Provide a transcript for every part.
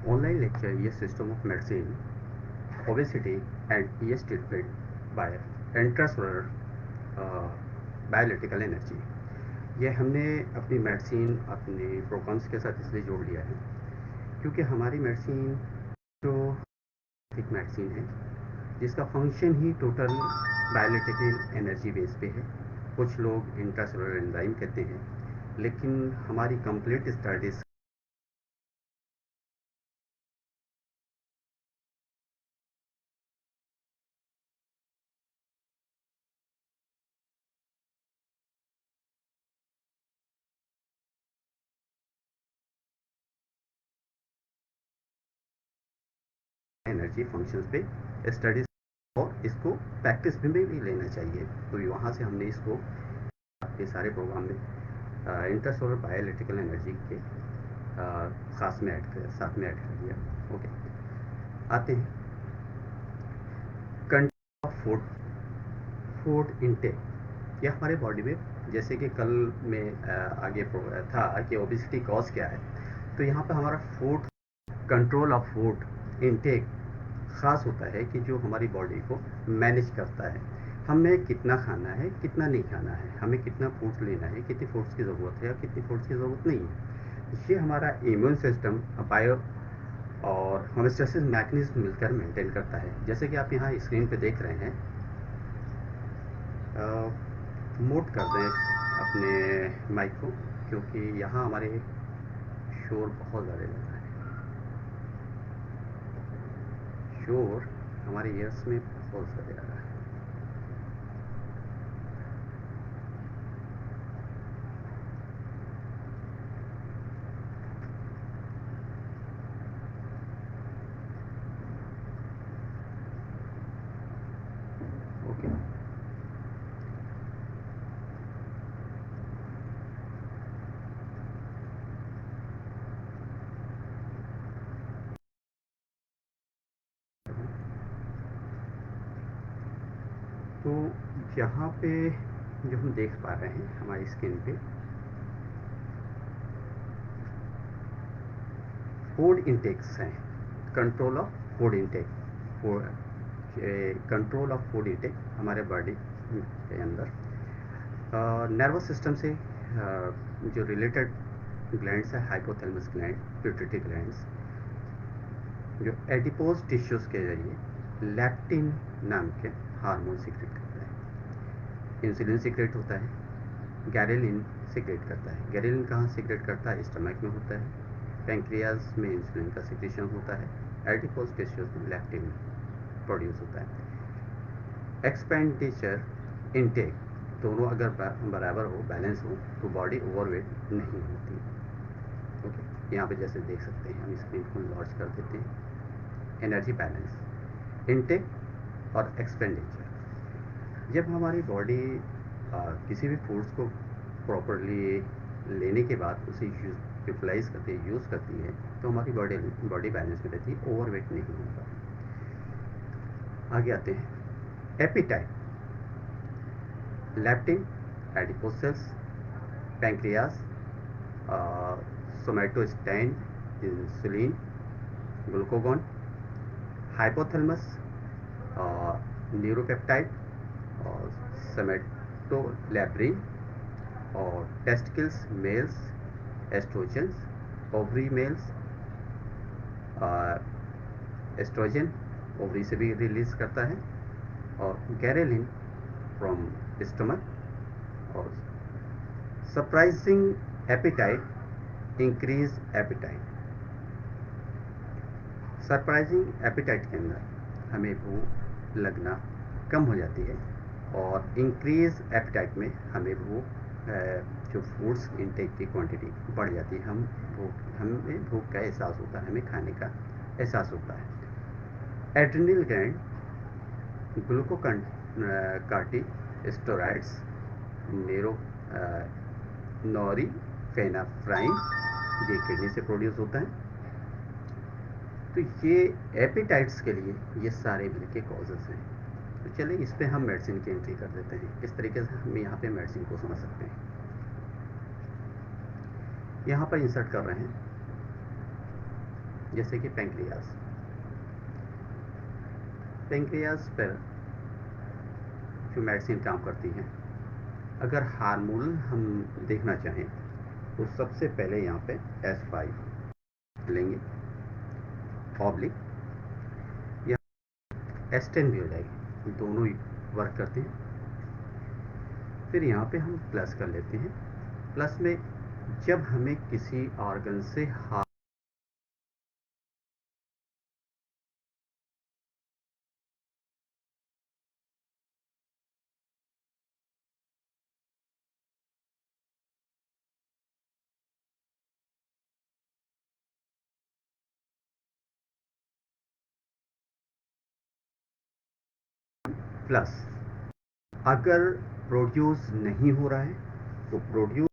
Online lecture is system of medicine, obesity and ES treatment by intracellular biolytical energy. ये हमने अपनी medicine अपने programmes के साथ इसलिए जोड़ लिया है क्योंकि हमारी मेडिसिन जो एक मेडिसिन है जिसका फंक्शन ही टोटल बायोलिटिकल एनर्जी बेस पे है। कुछ लोग इंट्रासेलुलर एंजाइम कहते हैं, लेकिन हमारी कंप्लीट स्टडीज एनर्जी फंक्शंस पे स्टडीज और इसको प्रैक्टिस में भी लेना चाहिए। तो वहाँ से हमने इसको आपके सारे प्रोग्राम में इंटरसोलर बायोलिटिकल एनर्जी के साथ में ऐड कर दिया। ओके, आते हैं content of food. Food intake ये हमारे बॉडी में, जैसे कि कल में आगे था कि ओबिसिटी कॉज क्या है, तो यहाँ पर हमारा food control of food intake ख़ास होता है कि जो हमारी बॉडी को मैनेज करता है। हमें कितना खाना है, कितना नहीं खाना है, हमें कितना फूड्स लेना है, कितनी फूड्स की ज़रूरत है और कितनी फूड्स की ज़रूरत नहीं है। ये हमारा इम्यून सिस्टम बायो और होमोस्टेसिस मैकेनिज्म मिलकर मेंटेन करता है। जैसे कि आप यहाँ स्क्रीन पे देख रहे हैं, मोड कर दें अपने माइक को, क्योंकि यहाँ हमारे शोर बहुत ज़्यादा लग रहा है। शोर हमारे ईयर्स में बहुत ज़्यादा आ रहा है। ओके, तो यहाँ पे जो हम देख पा रहे हैं हमारी स्क्रीन पे, फूड इंटेक्स हैं। Control of food intake, control of food intake हमारे बॉडी के अंदर नर्वस सिस्टम से जो रिलेटेड ग्लैंड्स है, हाइपोथैलेमस ग्लैंड, पिट्यूटरी ग्लैंड्स, जो एडिपोज टिश्यूज के जरिए लैक्टिन नाम के हार्मोन सिक्रेट करता है। इंसुलिन सिक्रेट होता है, गैरेलिन सिक्रेट करता है। गैरेलिन कहाँ सिक्रेट करता है? स्टमक में होता है। पैंक्रियाज में इंसुलिन का सिक्रेशन होता है। एडिपोज टिश्यूज में लैक्टिन प्रोड्यूस होता है। एक्सपेंडिचर इनटेक दोनों अगर बराबर हो, बैलेंस हो, तो बॉडी ओवरवेट नहीं होती। ओके, यहाँ पे जैसे देख सकते हैं, हम स्क्रीन को लॉन्च कर देते हैं। एनर्जी बैलेंस, इनटेक और एक्सपेंडिचर। जब हमारी बॉडी किसी भी फूड्स को प्रॉपरली लेने के बाद उसे यूटिलाइज करती है, यूज़ करती है, तो हमारी बॉडी बैलेंस में रहती है, ओवरवेट नहीं होता। आगे आते हैं appetite, leptin, adipose cells, pancreas, somatostatin, insulin, glucagon, hypothalamus, neuropeptide और सोमैटोलैब्रिन, और testicles males, estrogens, ovary males, estrogen ovary से भी रिलीज करता है, और गैरेलिन फ्रॉम स्टमक। और suppressing appetite, increase appetite. Suppressing appetite के अंदर हमें भूख लगना कम हो जाती है, और इंक्रीज एपिटाइट में हमें जो फूड्स इनटेक की क्वांटिटी बढ़ जाती है। हमें भूख का एहसास होता है, हमें खाने का एहसास होता है। एड्रिनल ग्लैंड, ग्लूकोकार्टिकोस्टेरॉइड्स, नेरो नॉरिफेनाफ्राइन, ये किडनी से प्रोड्यूस होता है। तो ये एपिटाइट्स के लिए ये सारे मिल के कॉजेज़ हैं। तो चलिए इस पे हम मेडिसिन की एंट्री कर देते हैं। इस तरीके से हम यहाँ पे मेडिसिन को समझ सकते हैं। यहाँ पर इंसर्ट कर रहे हैं, जैसे कि पेंक्रियाज। पेंक्रियाज पर जो मेडिसिन काम करती हैं, अगर हार्मोनल हम देखना चाहें तो सबसे पहले यहाँ पे S5 लेंगे ऑब्लिक, या S10 भी हो जाएगी, दोनों ही वर्क करते हैं। फिर यहाँ पे हम प्लस कर लेते हैं। प्लस में जब हमें किसी ऑर्गन से प्लस अगर प्रोड्यूस नहीं हो रहा है तो प्रोड्यूस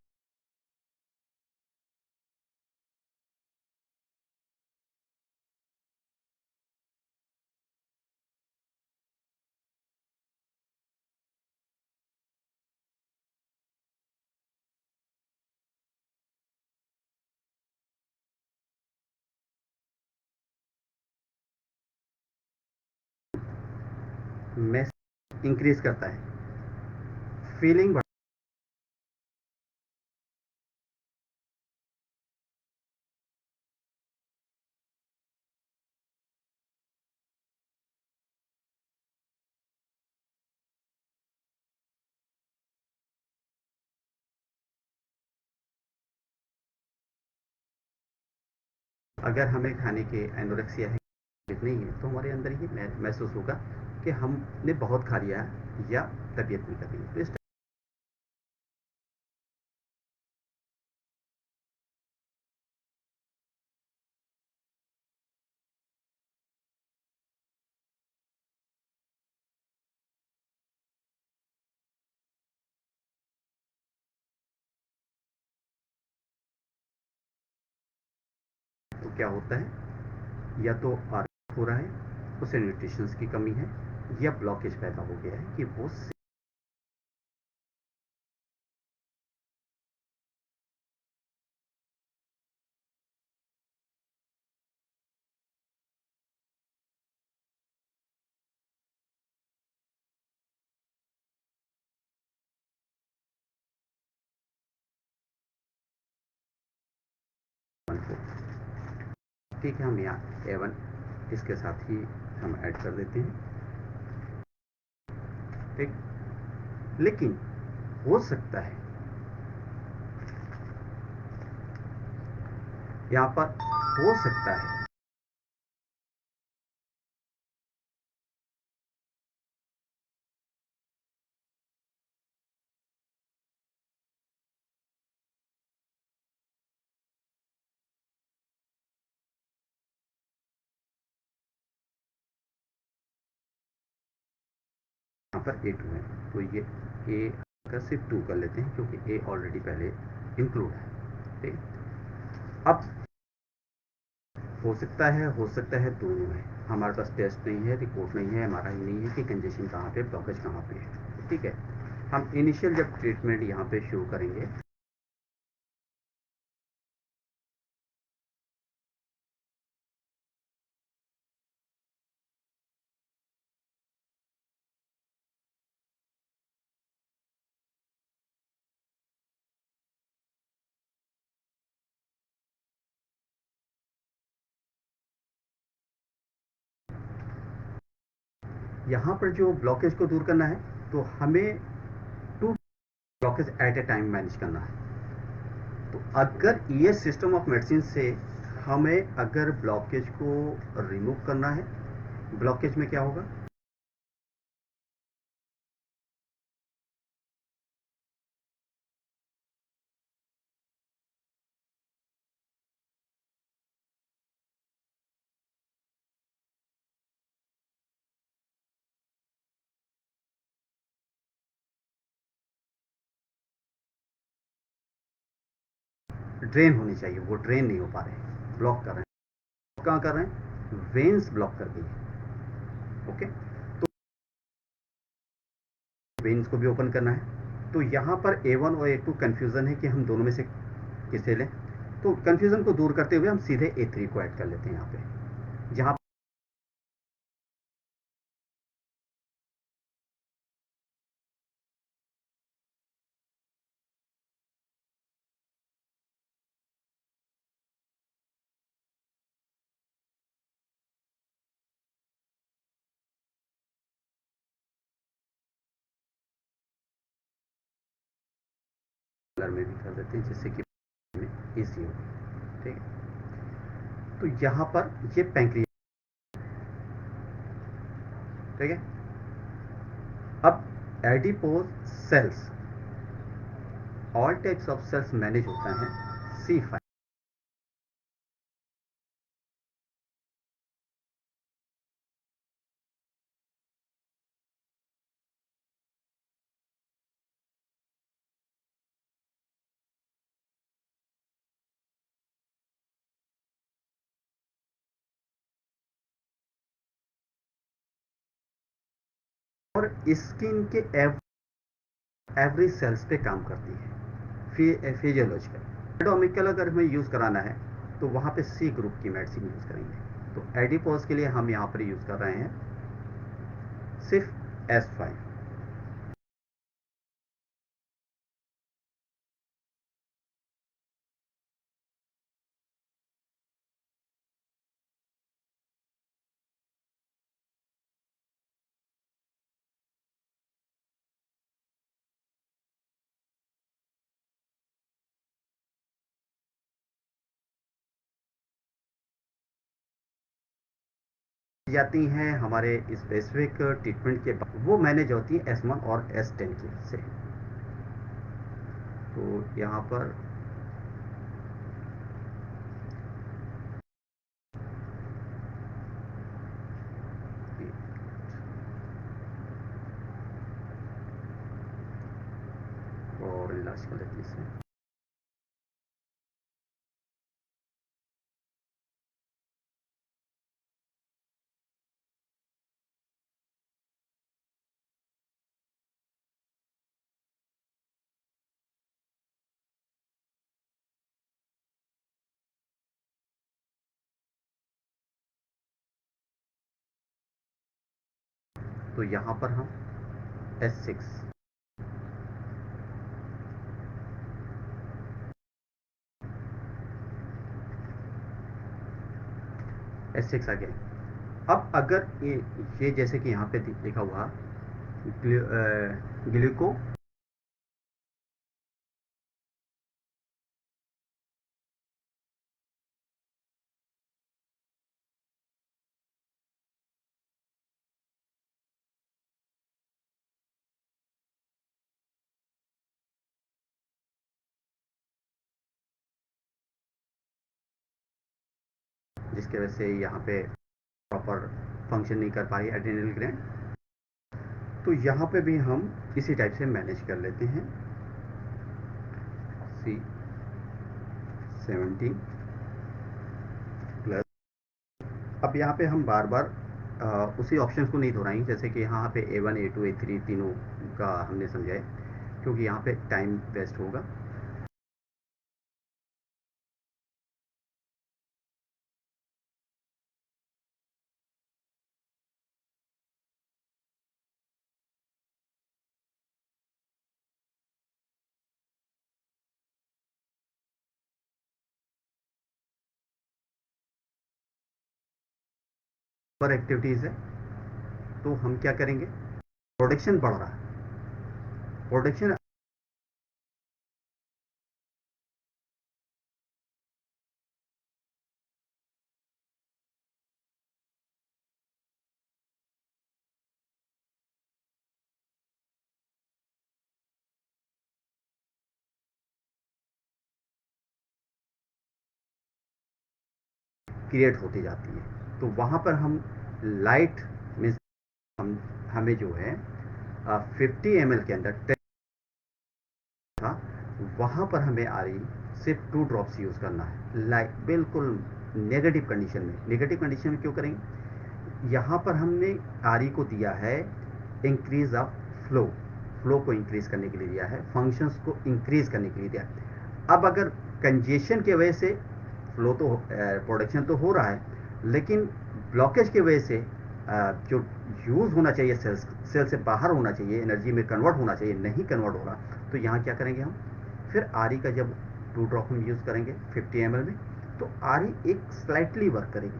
में इंक्रीज करता है, फीलिंग। अगर हमें खाने के एनोरेक्सिया है नहीं है तो हमारे अंदर ये महसूस होगा कि हमने बहुत खा लिया है या तबीयत नहीं कर रही है। तो इस तो क्या होता है, या तो आर्ट हो रहा है, उसे न्यूट्रिशंस की कमी है, या ब्लॉकेज पैदा हो गया है कि वो ठीक है। हम यहाँ A1 इसके साथ ही हम ऐड कर देते हैं, ठीक। लेकिन हो सकता है यहाँ पर, हो सकता है यहाँ पर A2 है, तो ये A का सिर्फ 2 कर लेते हैं क्योंकि A ऑलरेडी पहले इंक्लूड है, ठीक। अब हो सकता है दोनों है, हमारे पास टेस्ट नहीं है, रिपोर्ट नहीं है, हमारा ही नहीं है कि कंजेशन कहाँ पे, ब्लॉकेज कहाँ पे है, ठीक है। हम इनिशियल जब ट्रीटमेंट यहाँ पे शुरू करेंगे यहाँ पर जो ब्लॉकेज को दूर करना है तो हमें 2 blockage at a time manage करना है। तो अगर ये सिस्टम ऑफ मेडिसिन से हमें अगर ब्लॉकेज को रिमूव करना है, ब्लॉकेज में क्या होगा, ड्रेन होनी चाहिए, वो ड्रेन नहीं हो पा रहे, ब्लॉक कर रहे हैं। कहाँ कर रहे हैं, वेन्स ब्लॉक कर दी है, ओके। तो वेन्स को भी ओपन करना है। तो यहाँ पर A1 और A2 कंफ्यूजन है कि हम दोनों में से किसे लें। तो कंफ्यूजन को दूर करते हुए हम सीधे A3 को ऐड कर लेते हैं यहाँ पे, जहाँ कलर में भी कर देते हैं जिससे कि ईजी हो। ठीक है, तो यहाँ पर ये पैंक्रियाज, ठीक है। अब adipose cells, all types of cells manage होता है C5। और स्किन के एवरी सेल्स पे काम करती है फिजियोलॉजिकल। एडोमिकल अगर हमें यूज़ कराना है तो वहाँ पे C ग्रुप की मेडिसिन यूज़ करेंगे। तो एडिपोज के लिए हम यहाँ पर यूज़ कर रहे हैं सिर्फ S5। जाती हैं हमारे स्पेसिफिक ट्रीटमेंट के बाद, वो मैनेज होती है S1 और S10 की से। तो यहाँ पर और इलाज कर लेते हैं। तो यहाँ पर हम S6, S6 आ गया। अब अगर ये जैसे कि यहाँ पे लिखा हुआ ग्लूको, जिसकी वजह से यहाँ पे प्रॉपर फंक्शन नहीं कर पाई एड्रेनल ग्लैंड। तो यहाँ पे भी हम इसी टाइप से मैनेज कर लेते हैं C17 प्लस। अब यहाँ पे हम बार बार उसी ऑप्शंस को नहीं दोहराएंगे, जैसे कि यहाँ पे A1 A2 A3 तीनों का हमने समझाया, क्योंकि यहाँ पे टाइम वेस्ट होगा। पर एक्टिविटीज़ है तो हम क्या करेंगे, प्रोडक्शन बढ़ रहा है, प्रोडक्शन क्रिएट होती जाती है। तो वहाँ पर हम लाइट में हम हमें जो है 50 ml के अंदर 10 था, वहाँ पर हमें आ रही सिर्फ 2 ड्रॉप्स यूज़ करना है, लाइट बिल्कुल नेगेटिव कंडीशन में। नेगेटिव कंडीशन में क्यों करेंगे, यहाँ पर हमने आरी को दिया है इंक्रीज ऑफ फ्लो, फ्लो को इंक्रीज करने के लिए दिया है, फंक्शंस को इंक्रीज करने के लिए दिया है। अब अगर कंजेशन की वजह से फ्लो तो प्रोडक्शन तो हो रहा है, लेकिन ब्लॉकेज की वजह से जो यूज़ होना चाहिए सेल से बाहर होना चाहिए, एनर्जी में कन्वर्ट होना चाहिए, नहीं कन्वर्ट हो रहा। तो यहाँ क्या करेंगे हम, फिर आर का जब 2 ड्रॉप हम यूज़ करेंगे 50 ml में, तो आर एक स्लाइटली वर्क करेगी,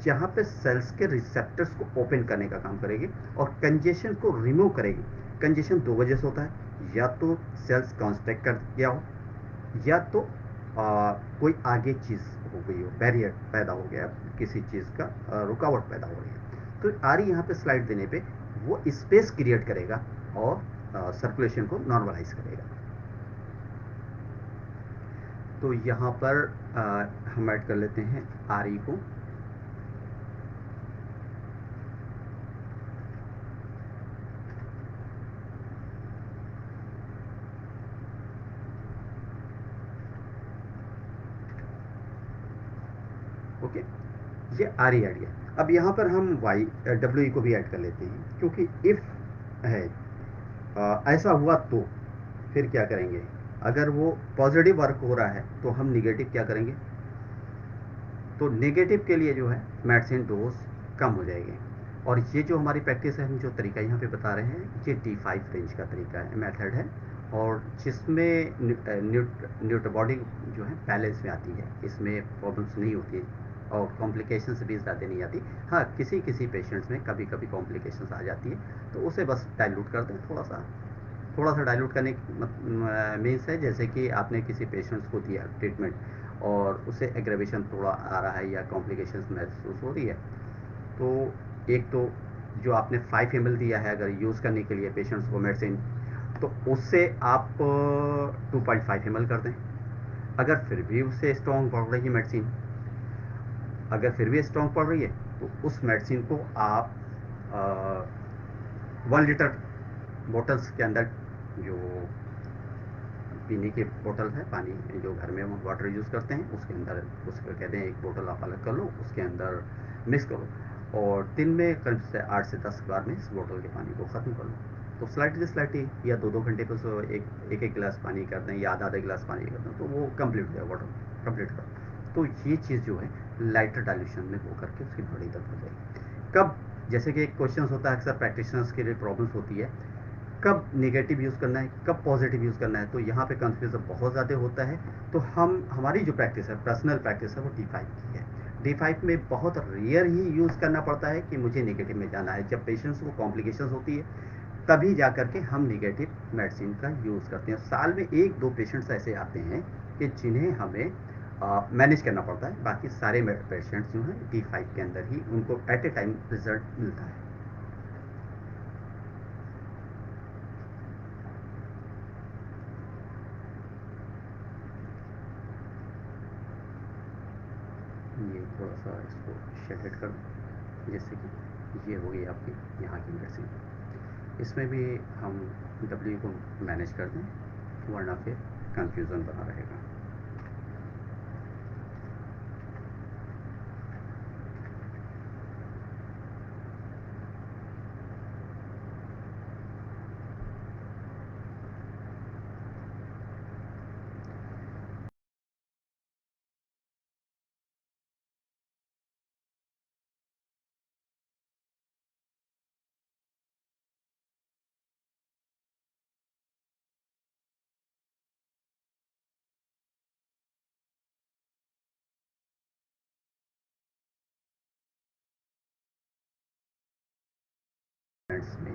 जहाँ पे सेल्स के रिसेप्टर्स को ओपन करने का काम करेगी और कंजेशन को रिमूव करेगी। कंजेशन दो वजह से होता है, या तो सेल्स कॉन्स्ट्रैक्ट कर गया हो, या तो कोई आगे चीज़ हो गई हो, बैरियर पैदा हो गया, किसी चीज़ का रुकावट पैदा हो रही है। तो आर यहाँ पे स्लाइड देने पे वो स्पेस क्रिएट करेगा और सर्कुलेशन को नॉर्मलाइज करेगा। तो यहाँ पर हम ऐड कर लेते हैं आर ई को। ओके, ये आर ई ऐड किया। अब यहाँ पर हम वाई डब्ल्यू ई को भी ऐड कर लेते हैं, क्योंकि इफ है ऐसा हुआ तो फिर क्या करेंगे, अगर वो पॉजिटिव वर्क हो रहा है तो हम निगेटिव क्या करेंगे, तो नेगेटिव के लिए जो है मेडिसिन डोज कम हो जाएगी। और ये जो हमारी प्रैक्टिस है, हम जो तरीका यहाँ पे बता रहे हैं, ये D5 रेंज का तरीका है, मेथड है, और जिसमें न्यूट्रोबॉडी जो है बैलेंस में आती है, इसमें प्रॉब्लम्स नहीं होती और कॉम्प्लिकेशंस भी ज़्यादा नहीं आती। हाँ, किसी किसी पेशेंट्स में कभी कभी कॉम्प्लिकेशंस आ जाती है, तो उसे बस डाइल्यूट कर दें, थोड़ा सा डाइल्यूट करने मीन्स है, जैसे कि आपने किसी पेशेंट्स को दिया ट्रीटमेंट और उसे एग्रेवेशन थोड़ा आ रहा है या कॉम्प्लिकेशंस महसूस हो रही है, तो एक तो जो आपने 5 ml दिया है अगर यूज़ करने के लिए पेशेंट्स को मेडिसिन, तो उससे आप 2.5 ml कर दें। अगर फिर भी उससे स्ट्रॉन्ग पड़ रही है मेडिसिन, अगर फिर भी स्ट्रॉन्ग पड़ रही है, तो उस मेडिसिन को आप 1 लीटर बोटल्स के अंदर, जो पीने की बोतल है, पानी जो घर में हम वाटर यूज़ करते हैं, उसके अंदर उसको कहते हैं, एक बोतल आप अलग कर लो, उसके अंदर मिक्स करो और दिन में करीब से 8 से 10 बार में इस बोतल के पानी को ख़त्म कर लो। तो स्लाइटली या 2-2 घंटे पर सो एक गिलास पानी कर दें या आधा-आधा गिलास पानी कर दें, तो वो कंप्लीट हो जाए, वाटर कंप्लीट कर। तो ये चीज़ जो है लाइटर डाइल्यूशन में हो करके उसकी बॉडी तक हो जाएगी। कब, जैसे कि एक क्वेश्चन होता है अक्सर प्रैक्टिशनर्स के लिए प्रॉब्लम्स होती है, कब नेगेटिव यूज़ करना है, कब पॉजिटिव यूज़ करना है, तो यहाँ पे कंफ्यूजन बहुत ज़्यादा होता है। तो हमारी जो प्रैक्टिस है, पर्सनल प्रैक्टिस है, वो D5 की है। D5 में बहुत रेयर ही यूज़ करना पड़ता है कि मुझे नेगेटिव में जाना है, जब पेशेंट्स को कॉम्प्लिकेशंस होती है तभी जा करके हम नेगेटिव मेडिसिन का यूज़ करते हैं। साल में 1-2 पेशेंट्स ऐसे आते हैं कि जिन्हें हमें मैनेज करना पड़ता है, बाकी सारे पेशेंट्स जो हैं D5 के अंदर ही उनको एट ए टाइम रिजल्ट मिलता है। ये थोड़ा सा इसको शेडेड कर दूं, जैसे कि ये हो गई आपकी यहाँ की मेडिसिन। इसमें भी हम डब्ल्यू को मैनेज कर दें, वरना फिर कंफ्यूजन बना रहेगा। फ्रेंड्स में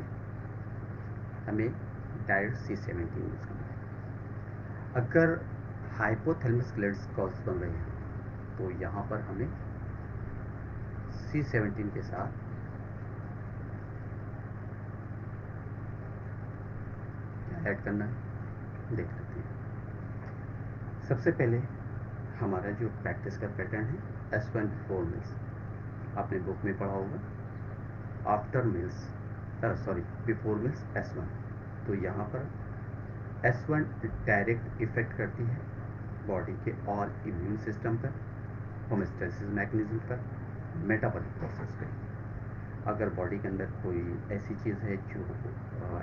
हमें डायरेक्ट C17 यूज़ करना है। अगर हाइपोथैलेमस ग्लैंड्स कॉज बन रहे हैं, तो यहाँ पर हमें C17 के साथ क्या ऐड करना है, देख लेते हैं। सबसे पहले हमारा जो प्रैक्टिस का पैटर्न है, S1 बिफोर मील्स, आपने बुक में पढ़ा होगा। After meals, sorry, before meals S1। तो यहाँ पर S1 डायरेक्ट इफेक्ट करती है बॉडी के ऑल इम्यून सिस्टम पर, होमोस्टेसिस मैकेनिज्म पर, मेटाबॉलिक प्रोसेस पे। अगर बॉडी के अंदर कोई ऐसी चीज़ है जो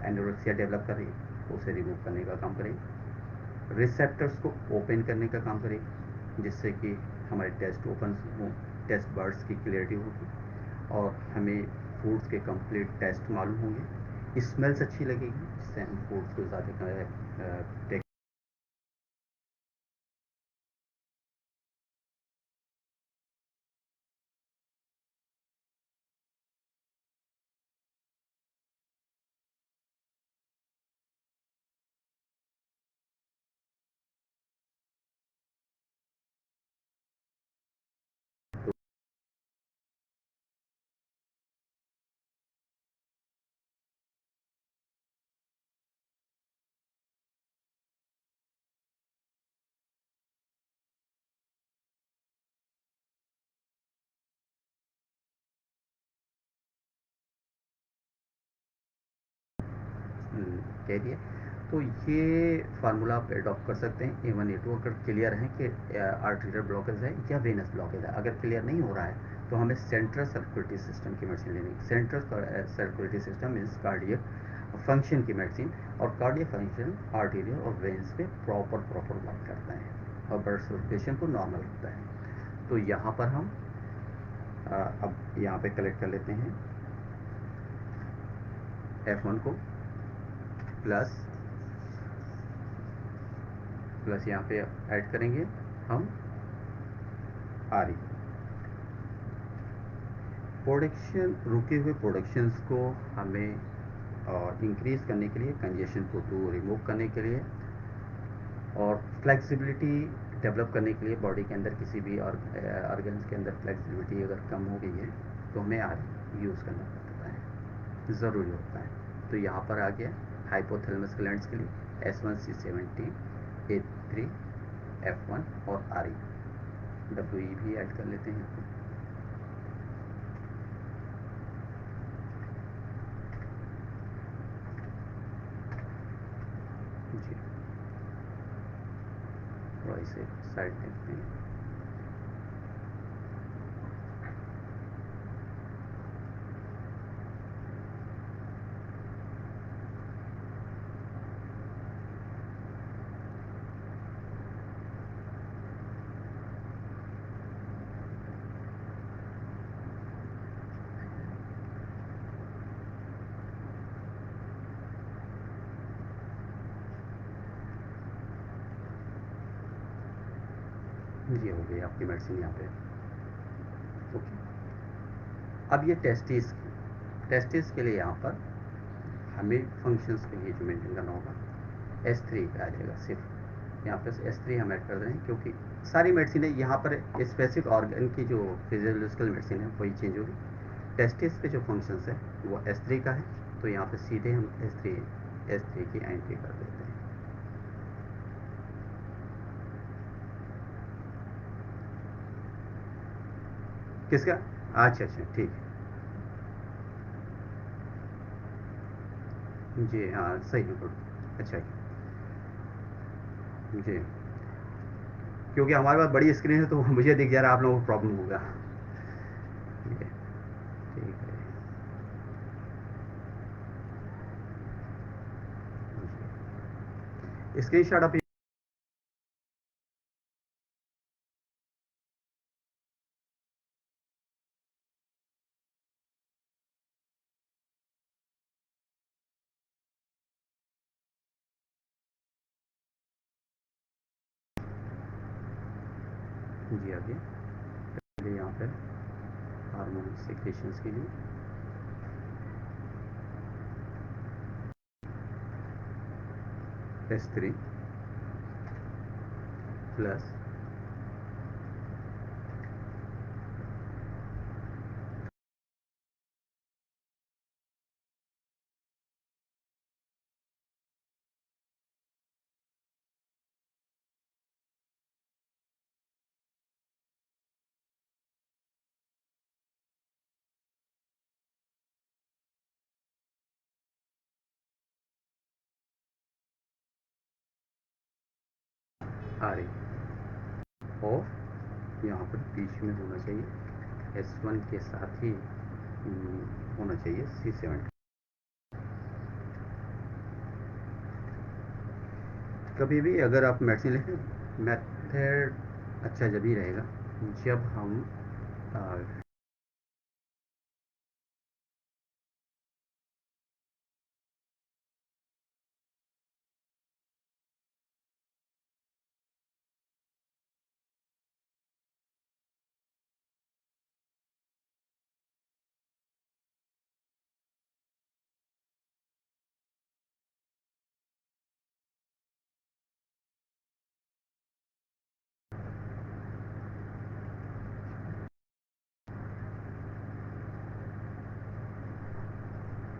एनोरेक्सिया डेवलप कर रही है, तो उसे रिमूव करने का काम करेगी। रिसेप्टर्स को ओपन करने का काम करेगी, जिससे कि हमारे टेस्ट ओपन हो, टेस्ट बर्ड्स की क्लियरिटी होगी और हमें फूड्स के कंप्लीट टेस्ट मालूम होंगे। स्मेल्स अच्छी लगेगी, जिससे हम फूड्स को ज़्यादा कह दिया। तो ये फार्मूला आप एडॉप्ट कर सकते हैं A1 A2 अगर क्लियर है कि आर्टेरियल ब्लॉकेज है या वेनस ब्लॉकेज है। अगर क्लियर नहीं हो रहा है तो हमें सेंट्रल सर्कुलेटरी सिस्टम की मेडिसिन लेनी है। Central circulatory system means cardiac function की मेडिसिन, और कार्डियक फंक्शन आर्टेरियल और वेन्स पे प्रॉपर वर्क करता है और ब्लड सर्कुलेशन को नॉर्मल रखता है। तो यहाँ पर हम अब यहाँ पे कलेक्ट कर लेते हैं F1 को प्लस यहाँ पे ऐड करेंगे हम RE। प्रोडक्शन, रुके हुए प्रोडक्शंस को हमें इंक्रीज करने के लिए, कंजेशन को रिमूव करने के लिए और फ्लेक्सिबिलिटी डेवलप करने के लिए, बॉडी के अंदर किसी भी ऑर्गन्स के अंदर फ्लेक्सिबिलिटी अगर कम हो गई है तो हमें RE यूज़ करना पड़ता है, ज़रूरी होता है। तो यहाँ पर आ गया हाइपोथैलेमस ग्लैंड्स के लिए S1C17, A3, F1 और RE। WE भी ऐड कर लेते हैं। जी, थोड़ा इसे साइड देखते हैं। ये हो गई आपकी मेडिसिन यहाँ पे। ओके, अब ये टेस्टिस के लिए यहाँ पर हमें फंक्शंस के लिए जो मेंटेन करना होगा S3 पे आ जाएगा सिर्फ। यहाँ पे S3 हम ऐड कर रहे हैं क्योंकि सारी मेडिसिन है यहाँ पर, स्पेसिफिक ऑर्गन की जो फिजियोलॉजिकल मेडिसिन है वही चेंज होगी। टेस्टिस पे जो फंक्शंस है वो S3 का है, तो यहाँ पे सीधे हम S3 की एंट्री कर देते हैं। किसका? अच्छा अच्छा, ठीक है। जी हाँ, सही है, गुड। अच्छा जी, क्योंकि हमारे पास बड़ी स्क्रीन है तो मुझे दिख जा रहा है, आप लोगों को प्रॉब्लम होगा। ठीक है, ठीक है। स्क्रीन शॉट आप जी आगे पहले यहाँ पर हार्मोन सिक्रेशंस के लिए S3 प्लस RE, और यहाँ पर बीच में होना चाहिए S1 के साथ ही होना चाहिए C7। कभी भी अगर आप मेडिसिन लें, मेथड अच्छा जब ही रहेगा जब हम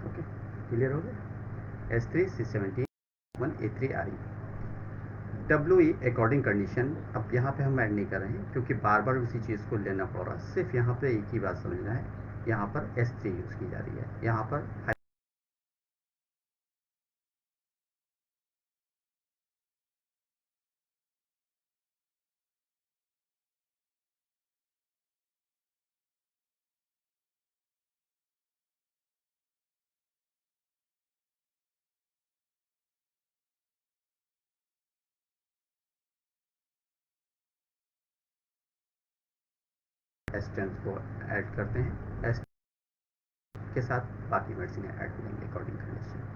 ओके, क्लियर हो गया। S3 C17 1 A3 RE WE according condition, अब यहाँ पे हम ऐड नहीं कर रहे हैं क्योंकि बार बार उसी चीज़ को लेना पड़ रहा है। सिर्फ यहाँ पे एक ही बात समझना है, यहाँ पर S3 यूज़ की जा रही है, यहाँ पर S10 को ऐड करते हैं, S के साथ बाकी मेडिसिन ऐड करेंगे अकॉर्डिंग कंडीशन।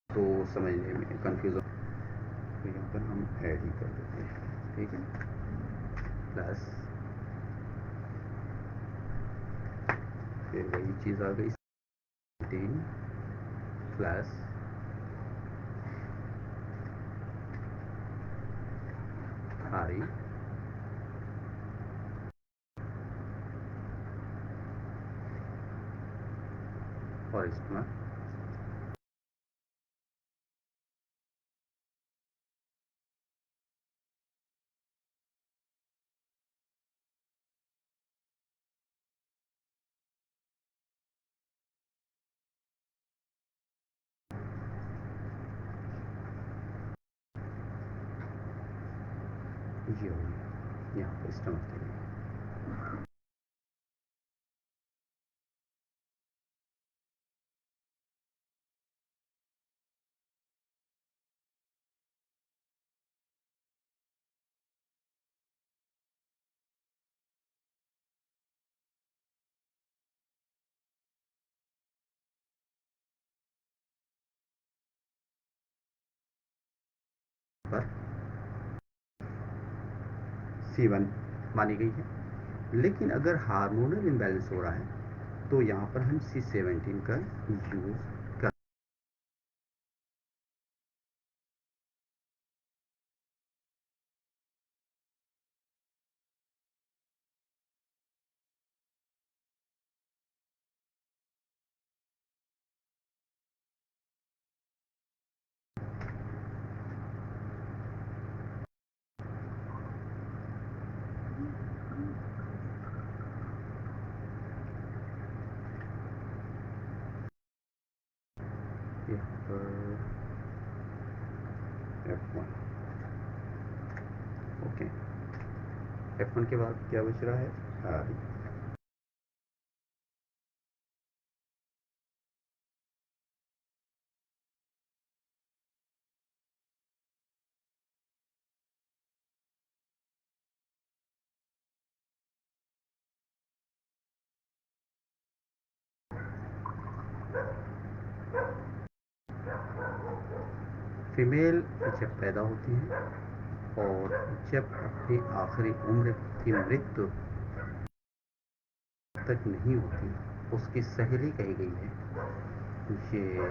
तो समझने में कंफ्यूज हो तो यहाँ पर हम ऐड ही कर देते हैं, ठीक है। प्लस फिर वही चीज़ आ गई 17 प्लस RE और इसमें ये हो गया यहाँ पर स्टमक के लिए। पर C1 मानी गई है, लेकिन अगर हार्मोनल इम्बैलेंस हो रहा है तो यहाँ पर हम C17 का यूज़ कर यहाँ पर F1। ओके, F1 के बाद क्या बच रहा है, RE। फीमेल जब पैदा होती है और जब अपनी आखिरी उम्र की मृत्यु तक नहीं होती, उसकी सहेली कही गई है ये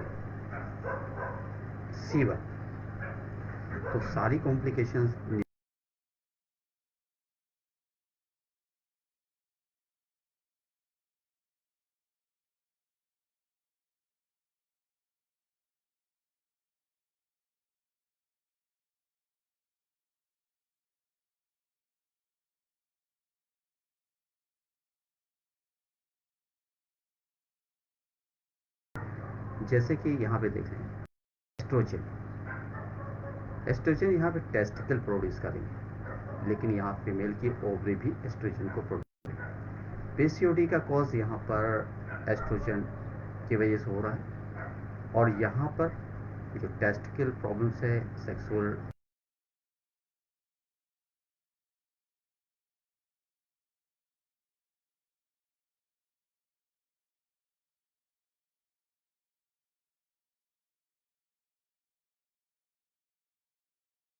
C1। तो सारी कॉम्प्लिकेशंस जैसे कि यहाँ पे देख रहे हैं एस्ट्रोजन। एस्ट्रोजन यहाँ पे टेस्टिकल प्रोड्यूस करेंगे, लेकिन यहाँ फीमेल की ओवरी भी एस्ट्रोजन को प्रोड्यूस करेंगे। पीसीओडी का कॉज यहाँ पर एस्ट्रोजन की वजह से हो रहा है, और यहाँ पर जो टेस्टिकल प्रॉब्लम्स है, सेक्सुअल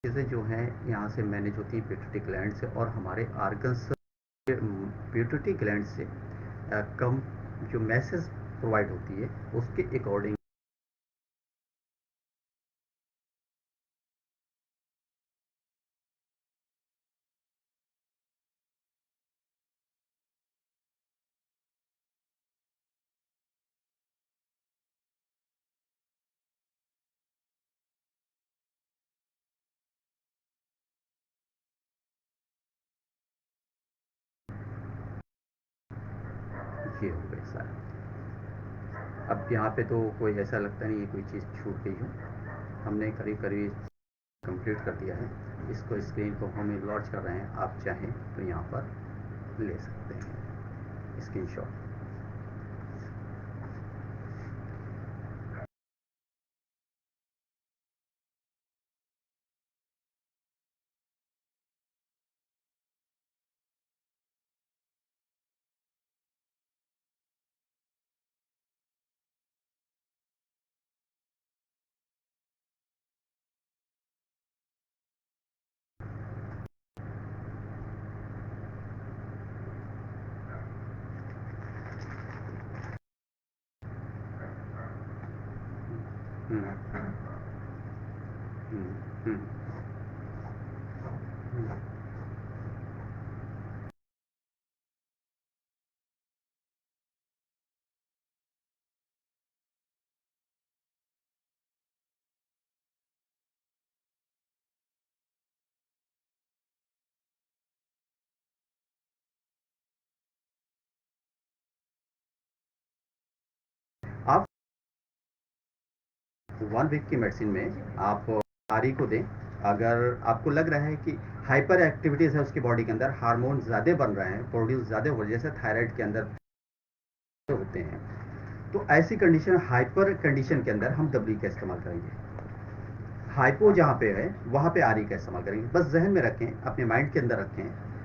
चीज़ें जो हैं यहाँ से मैनेज होती हैं पिट्यूटरी ग्लैंड से, और हमारे आर्गन्स पिट्यूटरी ग्लैंड से कम जो मैसेज प्रोवाइड होती है उसके अकॉर्डिंग ये हो गए सारे। अब यहाँ पे तो कोई ऐसा लगता नहीं है कोई चीज़ छूट गई हो, हमने करीब करीब कंप्लीट कर दिया है। इसको स्क्रीन को हम लॉन्च कर रहे हैं, आप चाहें तो यहाँ पर ले सकते हैं स्क्रीनशॉट। हम्म, हम्म, हम्म, हम्म। आप 1 वीक की मेडिसिन में आप आरी को दें। अगर आपको लग रहा है कि हाइपर एक्टिविटीज़ है उसकी बॉडी के अंदर, हार्मोन ज़्यादा बन रहे हैं, प्रोड्यूस ज़्यादा हो रहे हैं, जैसे थायराइड के अंदर होते हैं, तो ऐसी कंडीशन, हाइपर कंडीशन के अंदर हम डब्ल्यू का इस्तेमाल करेंगे। हाइपो जहाँ पे है वहाँ पे आरी का इस्तेमाल करेंगे। बस जहन में रखें, अपने माइंड के अंदर रखें।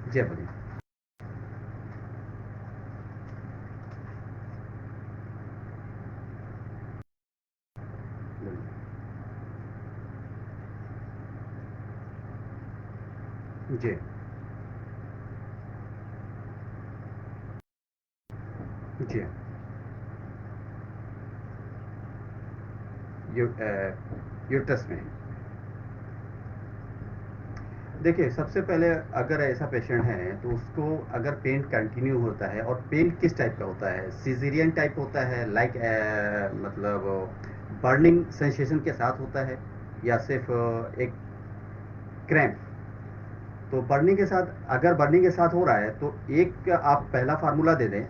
जय बोलिए। जी। जी। यूट्रस में देखिए, सबसे पहले अगर ऐसा पेशेंट है तो उसको अगर पेन कंटिन्यू होता है, और पेन किस टाइप का होता है, सीजरियन टाइप होता है, लाइक मतलब बर्निंग सेंसेशन के साथ होता है, या सिर्फ एक क्रैम्प। तो बर्निंग के साथ, अगर बर्निंग के साथ हो रहा है तो एक आप पहला फार्मूला दे दें।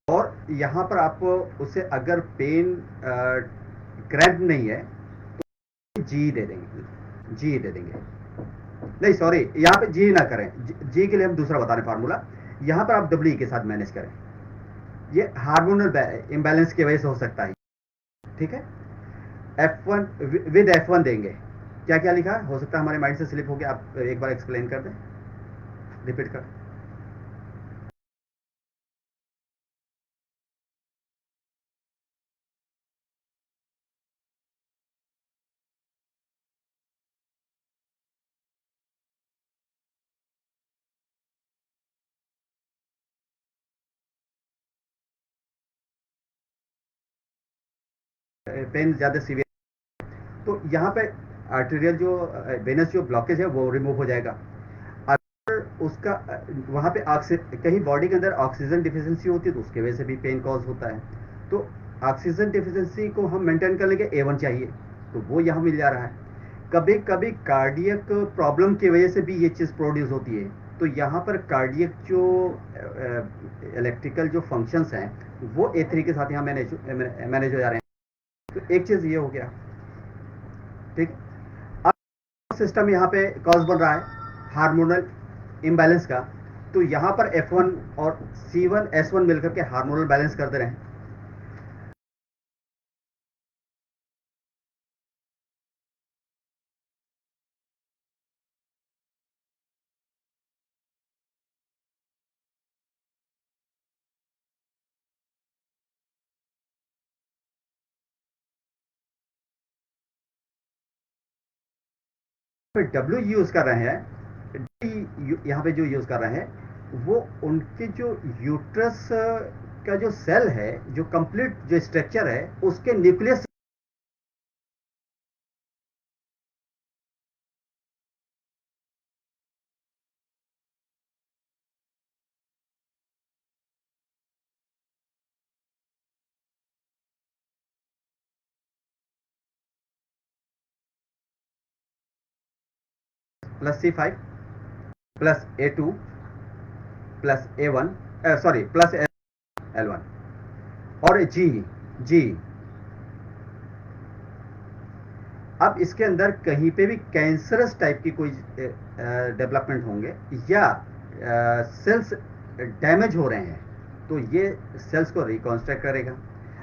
और यहाँ पर आप उसे अगर पेन क्रैम्प नहीं है, जी दे देंगे, जी दे देंगे। नहीं सॉरी, यहाँ पे जी ना करें, जी के लिए हम दूसरा बता रहे फार्मूला। यहाँ पर आप डब्ल्यू के साथ मैनेज करें। ये हार्मोनल इम्बैलेंस की वजह से हो सकता है। ठीक है, F1 विद F1 देंगे। क्या क्या लिखा है? हो सकता है हमारे माइंड से स्लिप हो गया, आप एक बार एक्सप्लेन कर दें, रिपीट कर। पेन ज़्यादा सीवियर, तो यहाँ पे आर्टेरियल जो वेनस जो ब्लॉकेज है वो रिमूव हो जाएगा। अगर उसका वहाँ पे कहीं बॉडी के अंदर ऑक्सीजन डिफिशिएंसी होती है तो उसके वजह से भी पेन कॉज होता है। तो ऑक्सीजन डिफिशिएंसी को हम मेंटेन कर लेंगे, A1 चाहिए, तो वो यहाँ मिल जा रहा है। कभी कभी कार्डियक प्रॉब्लम की वजह से भी ये चीज़ प्रोड्यूस होती है, तो यहाँ पर कार्डियक जो इलेक्ट्रिकल जो फंक्शंस हैं वो A3 के साथ यहाँ मैनेज हो जा रहे हैं। तो एक चीज़ ये हो गया, ठीक। अब सिस्टम यहाँ पे कॉज बन रहा है हार्मोनल इम्बैलेंस का, तो यहाँ पर F1 और C1 S1 मिलकर के हार्मोनल बैलेंस करते रहे। फिर W यूज कर रहे हैं, यहाँ पे जो यूज कर रहे हैं वो उनके जो यूट्रस का जो सेल है, जो कंप्लीट जो स्ट्रक्चर है उसके nucleus +C5 +A2 +A1, sorry +L1 और जी। अब इसके अंदर कहीं पे भी कैंसरस टाइप की कोई डेवलपमेंट होंगे या सेल्स डैमेज हो रहे हैं, तो ये सेल्स को रिकॉन्स्ट्रक्ट करेगा।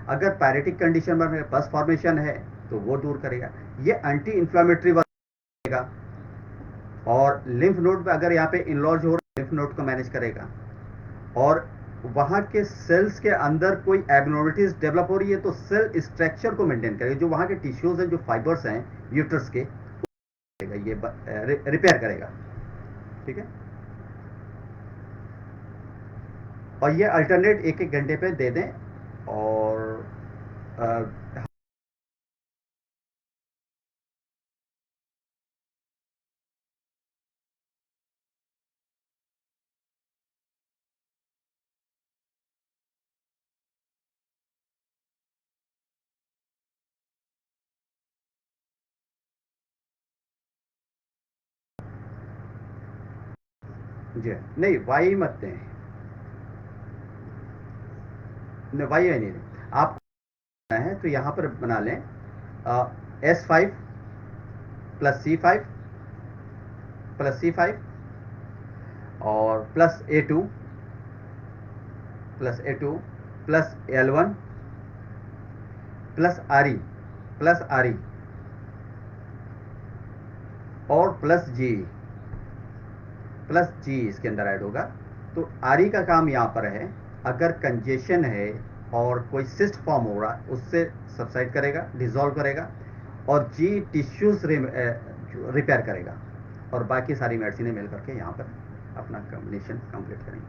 अगर पैरेटिक कंडीशन में पस फॉर्मेशन है तो वो दूर करेगा। ये एंटी इंफ्लामेटरी वर्क करेगा। और लिम्फ नोड पे अगर यहाँ पे इनलॉज हो रहा है, लिम्फ नोड को मैनेज करेगा। और वहां के सेल्स के अंदर कोई एबनॉर्मलिटीज डेवलप हो रही है तो सेल स्ट्रक्चर को मेंटेन करेगा। जो वहां के टिश्यूज हैं, जो फाइबर्स हैं यूट्रस के, ये रिपेयर करेगा, ठीक है। और ये अल्टरनेट एक एक घंटे पे दे दें। और अ, जी नहीं, वाई मत दें, वाई नहीं दें आप। है तो यहाँ पर बना लें S5 +C5 +C5 और +A2 +L1 +RE और प्लस जी इसके अंदर ऐड होगा। तो आरी का काम यहाँ पर है, अगर कंजेशन है और कोई सिस्ट फॉर्म हो रहा है उससे सबसाइड करेगा, डिजोल्व करेगा। और जी टिश्यूज रिपेयर करेगा। और बाकी सारी मेडिसिनें मिल करके यहाँ पर अपना कॉम्बिनेशन कंप्लीट करेंगे,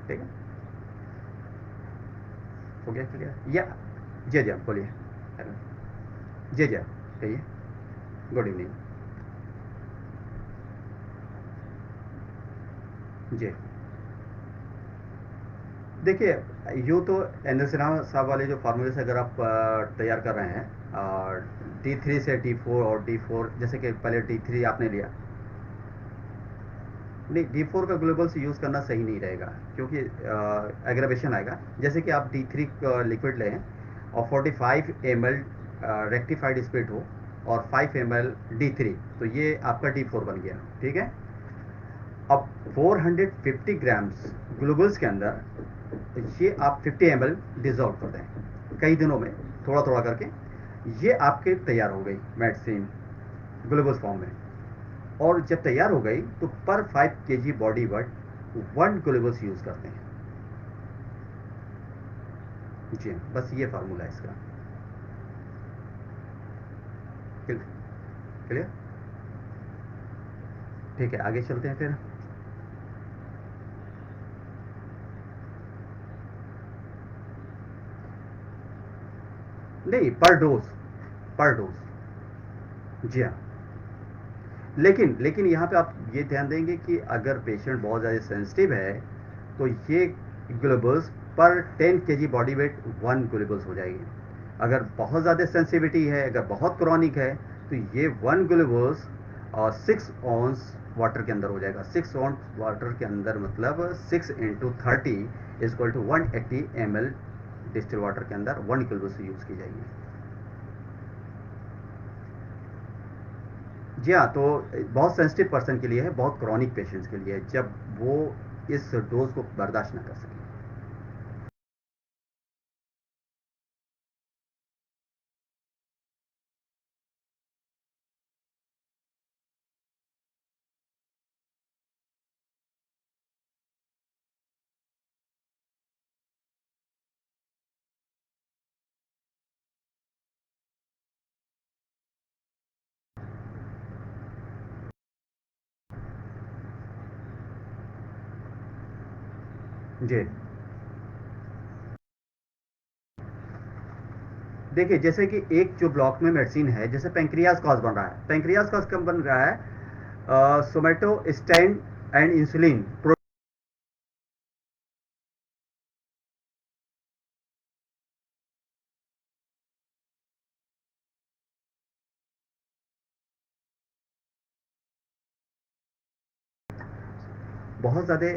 ठीक है। हो गया क्लियर या? जी जी बोलिए। जी जी कहिए। Good evening. जी देखिए, यूँ तो एंडर सिन्हा साहब वाले जो फार्मूले से अगर आप तैयार कर रहे हैं D3 से D4 और D4, जैसे कि पहले D3 आपने लिया, नहीं D4 का ग्लोबल से यूज़ करना सही नहीं रहेगा क्योंकि एग्रावेशन आएगा। जैसे कि आप D3 लिक्विड लें और 45 ml रेक्टिफाइड स्पिरिट हो और 5 ml D3, तो ये आपका D4 बन गया, ठीक है। अब 450 ग्राम्स ग्लूकोज के अंदर ये आप 50 ml डिजोल्व कर दें कई दिनों में, थोड़ा थोड़ा करके। ये आपके तैयार हो गई मेडिसिन ग्लूकोज फॉर्म में। और जब तैयार हो गई तो पर 5 kg body weight 1 glucose use करते हैं। जी बस ये फार्मूला है इसका। क्लियर? ठीक है, आगे चलते हैं फिर। नहीं, पर डोज, पर डोज। जी हाँ। लेकिन लेकिन यहाँ पे आप ये ध्यान देंगे कि अगर पेशेंट बहुत ज़्यादा सेंसिटिव है तो ये ग्लूकोज पर 10 केजी बॉडी वेट 1 ग्लूकोज हो जाएगी। अगर बहुत ज़्यादा सेंसिटिविटी है, अगर बहुत क्रॉनिक है, तो ये 1 ग्लूकोज और 6 ऑन्स वाटर के अंदर हो जाएगा। 6 ऑन्स वाटर के अंदर मतलब 6 into 30 is equal to 180 ml distil water के अंदर 1 ग्लूकोज यूज़ की जाएगी। जी हाँ, तो बहुत सेंसिटिव पर्सन के लिए है, बहुत क्रॉनिक पेशेंट्स के लिए है, जब वो इस डोज को बर्दाश्त ना कर सकें। जी। देखिए, जैसे कि एक जो ब्लॉक में मेडिसिन है, जैसे पैंक्रियाज कॉज बन रहा है, पैंक्रियाज कॉज कब बन रहा है? सोमेटोस्टेन एंड इंसुलिन बहुत ज़्यादा।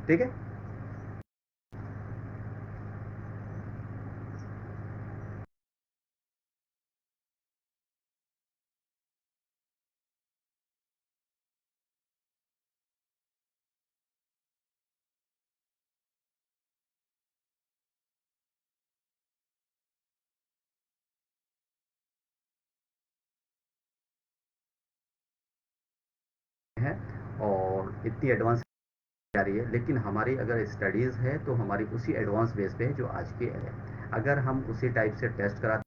ठीक है। है और इतनी एडवांस जा रही है, लेकिन हमारी अगर स्टडीज़ है तो हमारी उसी एडवांस बेस पे है जो आज की है। अगर हम उसी टाइप से टेस्ट कराते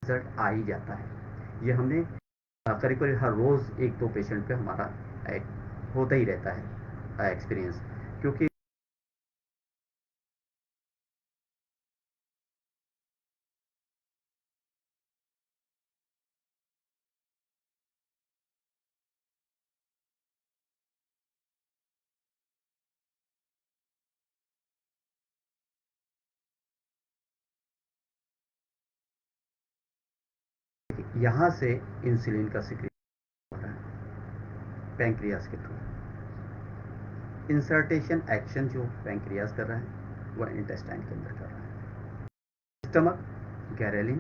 रिजल्ट आ ही जाता है। ये हमने करीब करीब हर रोज़ एक दो पेशेंट पे हमारा एक होता ही रहता है एक्सपीरियंस, क्योंकि यहाँ से इंसुलिन का सिक्रेशन हो रहा है पैंक्रियाज के थ्रू। इंसर्टेशन एक्शन जो पैंक्रियाज कर रहा है वह इंटेस्टाइन के अंदर कर रहा है। स्टमक गैरेलिन,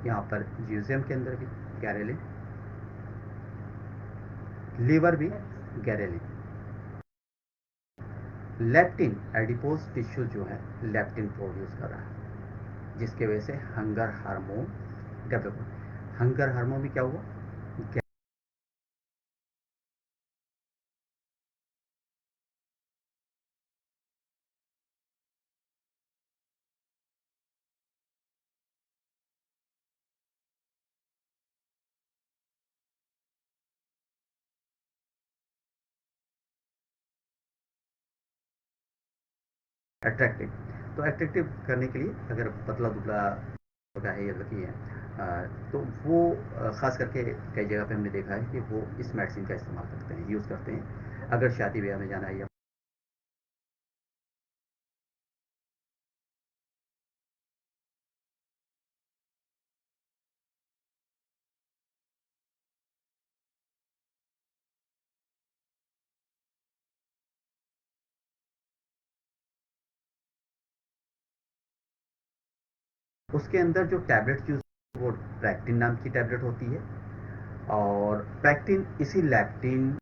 यहाँ पर ज्यूजियम के अंदर भी गैरेलिन, लीवर भी गैरेलिन, लेप्टिन एडिपोज टिश्यू जो है लेप्टिन प्रोड्यूस कर रहा है, जिसके वजह से hunger hormone develop. Hunger hormone भी क्या हुआ? अट्रैक्टिव। तो अट्रैक्टिव करने के लिए अगर पतला दुबला का है या लड़की है, तो वो ख़ास करके कई जगह पे हमने देखा है कि वो इस मेडिसिन का इस्तेमाल करते हैं, यूज़ करते हैं। अगर शादी ब्याह में जाना है या उसके अंदर जो टैबलेट यूज़, वो ट्रैक्टिन नाम की टैबलेट होती है। और पैक्टिन इसी लैक्टिन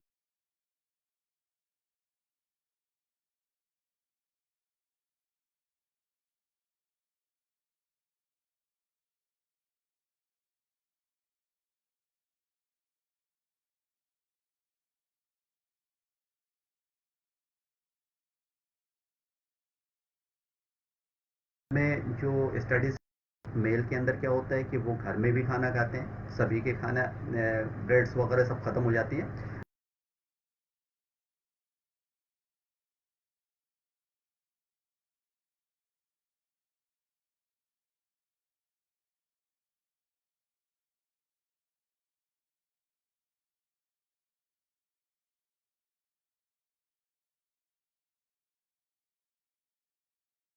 में जो स्टडीज मेल के अंदर क्या होता है कि वो घर में भी खाना खाते हैं, सभी के खाना ब्रेड्स वगैरह सब खत्म हो जाती है,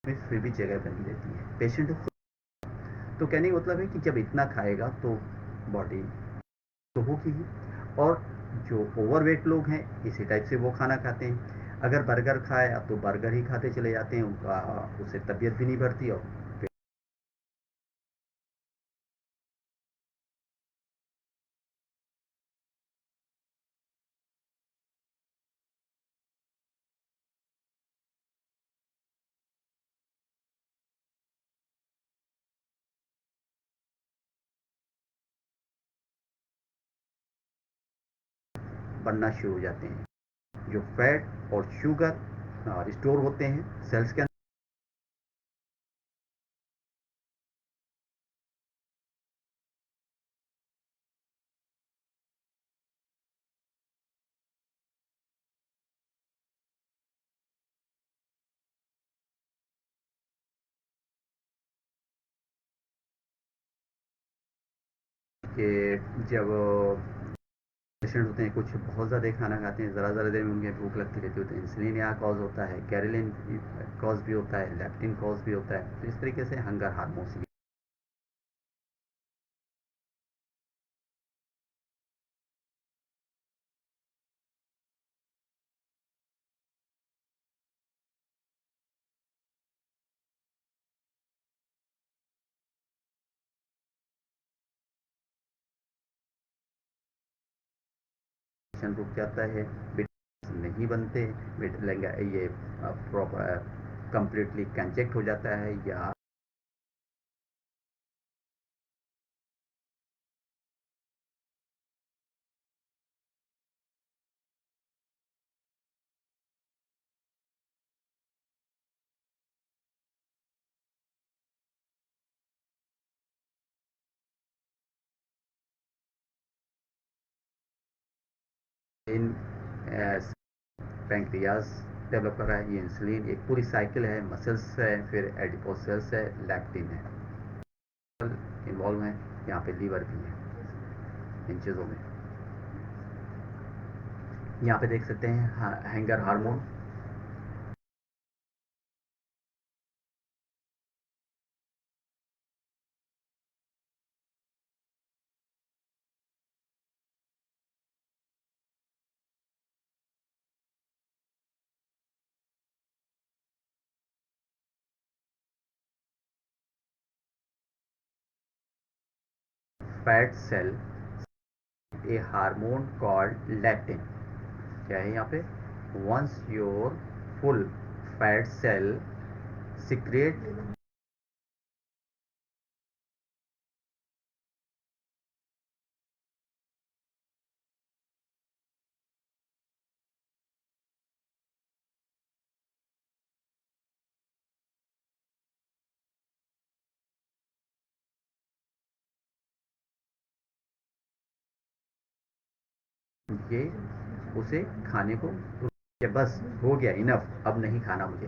फिर भी जगह बनी रहती है पेशेंट। तो कहने का मतलब है कि जब इतना खाएगा तो बॉडी तो होगी ही। और जो ओवरवेट लोग हैं इसी टाइप से वो खाना खाते हैं, अगर बर्गर खाया तो बर्गर ही खाते चले जाते हैं, उनका उससे तबीयत भी नहीं बढ़ती और बनना शुरू हो जाते हैं। जो फैट और शुगर स्टोर होते हैं सेल्स के अंदर के जब पेशेंट होते हैं कुछ बहुत ज़्यादा खाना खाते हैं, ज़रा ज़रा देर में उनकी भूख लगती रहती है, तो इंसुलिन यहाँ कॉज होता है, कैरोलिन कॉज भी होता है, लैप्टिन कॉज भी होता है, तो इस तरीके से हंगर हार्मोन्स भी रुक जाता है, नहीं बनते, लहंगा ये प्रॉपर कंप्लीटली कंजेक्ट हो जाता है या इन पैंक्रियाज डेवलप कर रहा है, ये इंसुलिन एक पूरी साइकिल है, मसल्स है, फिर एडिपोज सेल्स है, लैक्टिन है, इन्वॉल्व है, यहाँ पे लीवर भी है इन चीज़ों में। यहाँ पे देख सकते हैं hunger hormone, fat cell, a hormone called lectin. क्या है यहाँ पे, once your full fat cell secrete ये उसे खाने को कि बस हो गया इनफ, अब नहीं खाना मुझे,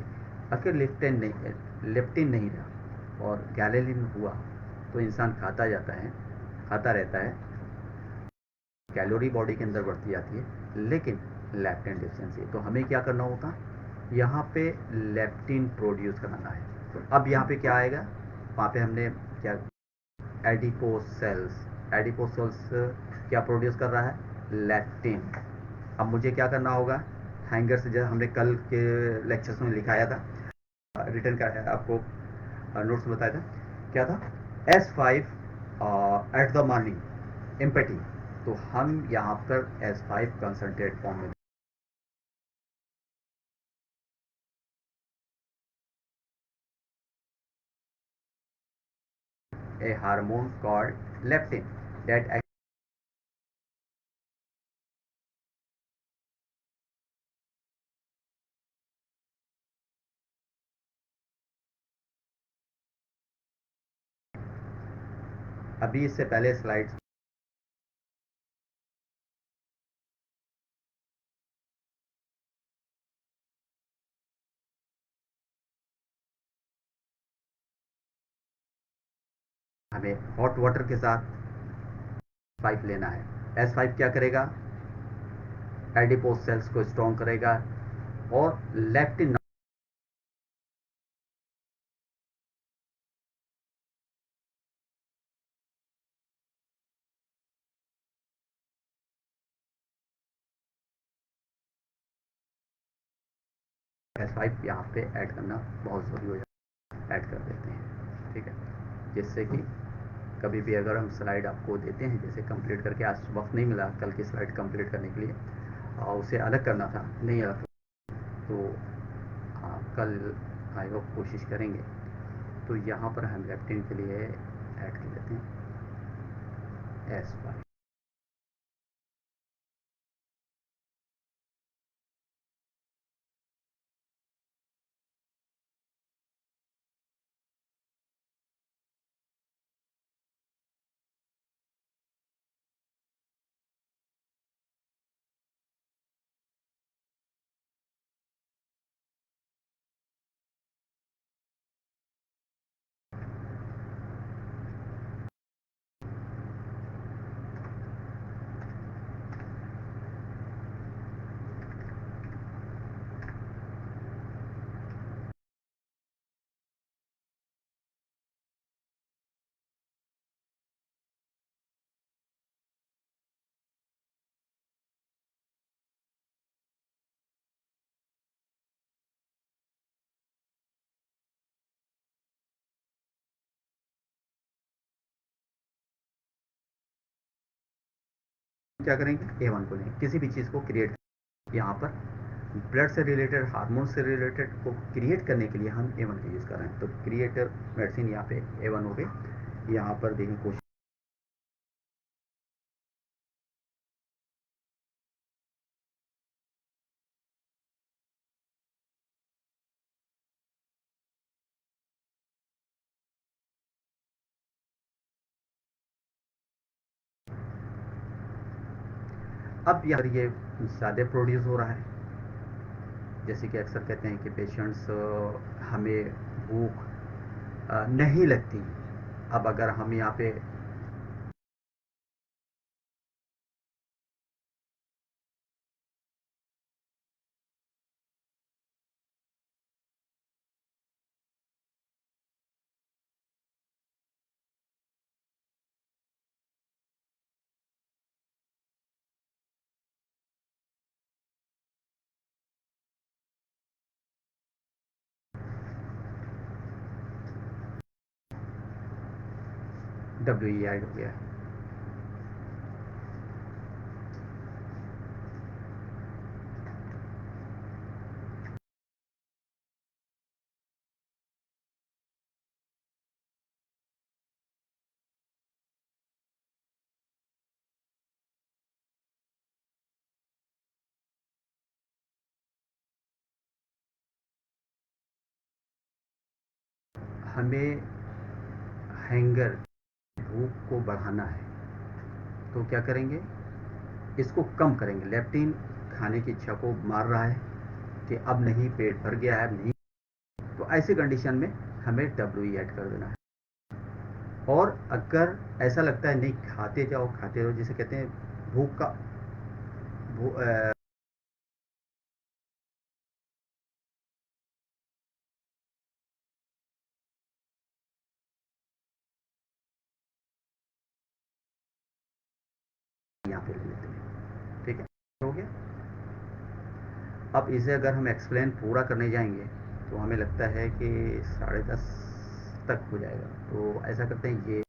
अगर लेप्टिन नहीं रहा और गैलेलिन हुआ तो इंसान खाता जाता है, खाता रहता है, कैलोरी बॉडी के अंदर बढ़ती जाती है, लेकिन लैक्टिन डिफिशिएंसी, तो हमें क्या करना होगा, यहाँ पे लेप्टिन प्रोड्यूस कराना है। तो अब यहाँ पे क्या आएगा, वहाँ पे हमने क्या, एडिपोज सेल्स, एडिपोज सेल्स क्या प्रोड्यूस कर रहा है, लैक्टिन। अब मुझे क्या करना होगा, हैंगर से जैसे हमने कल के लेक्चर्स में लिखाया था, रिटर्न का आपको नोट्स बताया था, क्या था, S5 एट द मॉर्निंग एम्पैटी, तो हम यहाँ पर S5 कंसंट्रेट फॉर्म में a hormone called leptin that अभी इससे पहले स्लाइड हमें हॉट वाटर के साथ 5 लेना है। S5 क्या करेगा, एडिपोज सेल्स को स्ट्रॉन्ग करेगा और लेप्टिन S5 यहाँ पे ऐड करना बहुत ज़रूरी हो जाता है, ऐड कर देते हैं, ठीक है। जिससे कि कभी भी अगर हम स्लाइड आपको देते हैं, जैसे कंप्लीट करके आज वक्त नहीं मिला कल की स्लाइड कंप्लीट करने के लिए, उसे अलग करना था, नहीं अलग, तो कल आई होप कोशिश करेंगे। तो यहाँ पर हम लेप्टिन के लिए ऐड कर देते हैं S5। क्या करेंगे, A1 को लेंगे, किसी भी चीज़ को क्रिएट, यहाँ पर ब्लड से रिलेटेड, हार्मोन से रिलेटेड को क्रिएट करने के लिए हम A1 का यूज़ कर रहे हैं। तो क्रिएटर मेडिसिन यहाँ पे A1 हो गई। यहाँ पर देखिए कोशिश अब यार ये ज़्यादा प्रोड्यूस हो रहा है, जैसे कि अक्सर कहते हैं कि पेशेंट्स हमें भूख नहीं लगती। अब अगर हम यहाँ पे WE ऐड हो गया है, हमें हैंगर, भूख को बढ़ाना है, तो क्या करेंगे, इसको कम करेंगे। लेप्टिन खाने की इच्छा को मार रहा है कि अब नहीं, पेट भर गया है, नहीं, तो ऐसी कंडीशन में हमें WE ऐड कर देना है। और अगर ऐसा लगता है नहीं, खाते जाओ, जिसे कहते हैं भूख का यहाँ पे ले लेते हैं, ठीक है, हो गया। अब इसे अगर हम एक्सप्लेन पूरा करने जाएंगे तो हमें लगता है कि 10:30 तक हो जाएगा। तो ऐसा करते हैं, ये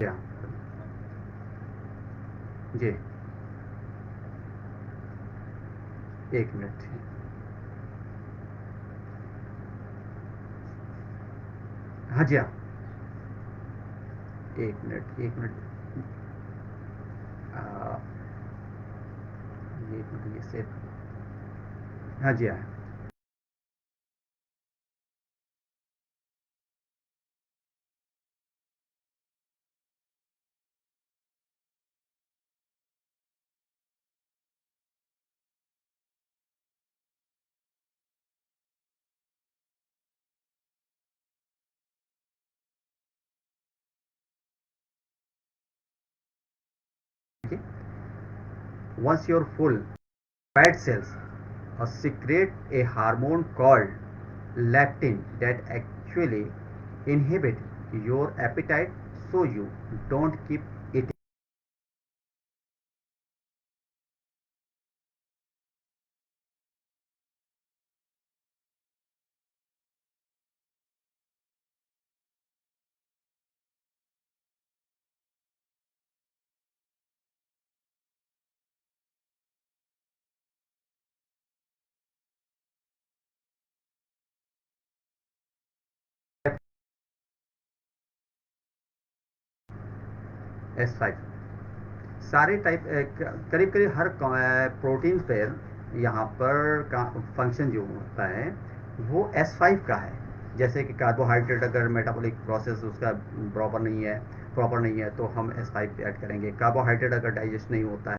जी हाँ जी, 1 मिनट। हाँ जी हाँ, 1 मिनट 1 मिनट। आ, ये 1 मिनट ये सेव। हाँ जी हाँ। Once you're full, fat cells secrete a hormone called leptin that actually inhibit your appetite, so you don't keep eating. S5 सारे टाइप, करीब करीब हर प्रोटीन पर यहाँ पर फंक्शन जो होता है वो S5 का है। जैसे कि कार्बोहाइड्रेट अगर मेटाबॉलिक प्रोसेस उसका प्रॉपर नहीं है तो हम S5 ऐड करेंगे। कार्बोहाइड्रेट अगर डाइजेस्ट नहीं होता है